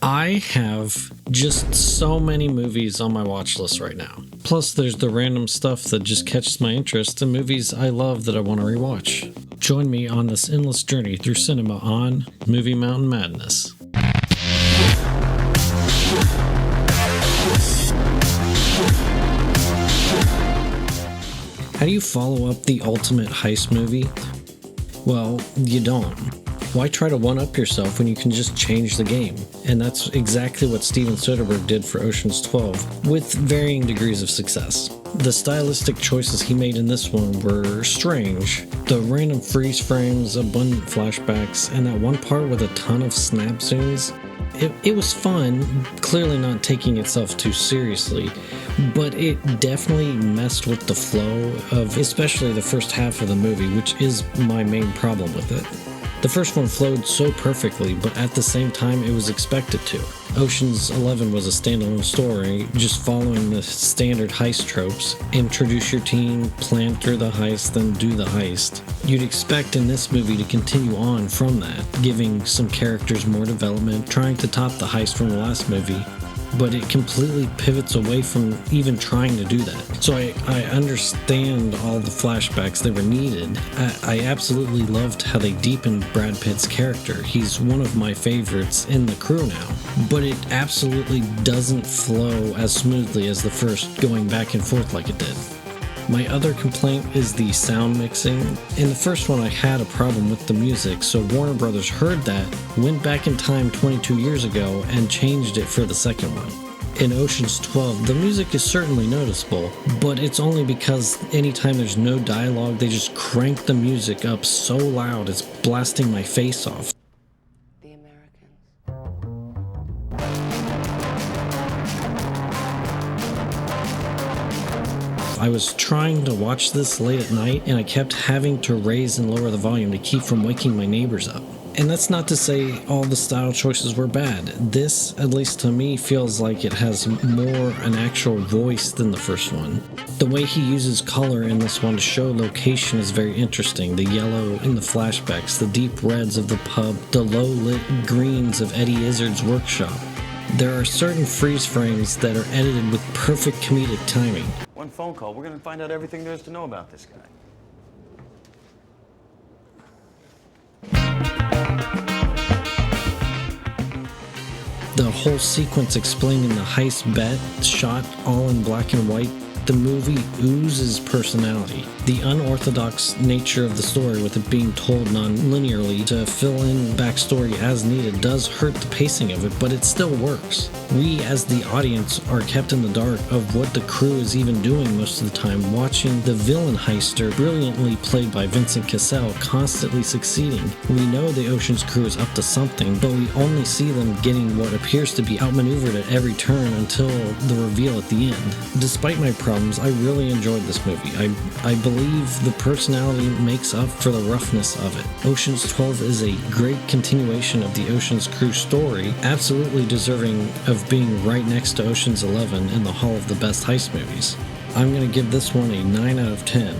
I have just so many movies on my watch list right now. Plus, there's the random stuff that just catches my interest and movies I love that I want to rewatch. Join me on this endless journey through cinema on Movie Mountain Madness. How do you follow up the ultimate heist movie? Well, you don't. Why try to one-up yourself when you can just change the game? And that's exactly what Steven Soderbergh did for Ocean's 12, with varying degrees of success. The stylistic choices he made in this one were strange. The random freeze frames, abundant flashbacks, and that one part with a ton of snap zooms. It was fun, clearly not taking itself too seriously, but it definitely messed with the flow of especially the first half of the movie, which is my main problem with it. The first one flowed so perfectly, but at the same time it was expected to. Ocean's 11 was a standalone story, just following the standard heist tropes. Introduce your team, plan through the heist, then do the heist. You'd expect in this movie to continue on from that, giving some characters more development, trying to top the heist from the last movie. But it completely pivots away from even trying to do that. So I understand all the flashbacks that were needed. I absolutely loved how they deepened Brad Pitt's character. He's one of my favorites in the crew now. But it absolutely doesn't flow as smoothly as the first, going back and forth like it did. My other complaint is the sound mixing. In the first one I had a problem with the music, so Warner Brothers heard that, went back in time 22 years ago, and changed it for the second one. In Ocean's 12, the music is certainly noticeable, but it's only because anytime there's no dialogue, they just crank the music up so loud it's blasting my face off. I was trying to watch this late at night and I kept having to raise and lower the volume to keep from waking my neighbors up. And that's not to say all the style choices were bad. This, at least to me, feels like it has more an actual voice than the first one. The way he uses color in this one to show location is very interesting. The yellow in the flashbacks, the deep reds of the pub, the low-lit greens of Eddie Izzard's workshop. There are certain freeze frames that are edited with perfect comedic timing. One phone call, we're gonna find out everything there is to know about this guy. The whole sequence explaining the heist bet, shot all in black and white, the movie oozes personality. The unorthodox nature of the story, with it being told non-linearly to fill in backstory as needed, does hurt the pacing of it, but it still works. We, as the audience, are kept in the dark of what the crew is even doing most of the time, watching the villain heister, brilliantly played by Vincent Cassel, constantly succeeding. We know the Ocean's crew is up to something, but we only see them getting what appears to be outmaneuvered at every turn until the reveal at the end. Despite my problems, I really enjoyed this movie. I believe the personality makes up for the roughness of it. Ocean's 12 is a great continuation of the Ocean's crew story, absolutely deserving of being right next to Ocean's 11 in the Hall of the Best Heist Movies. I'm going to give this one a 9 out of 10.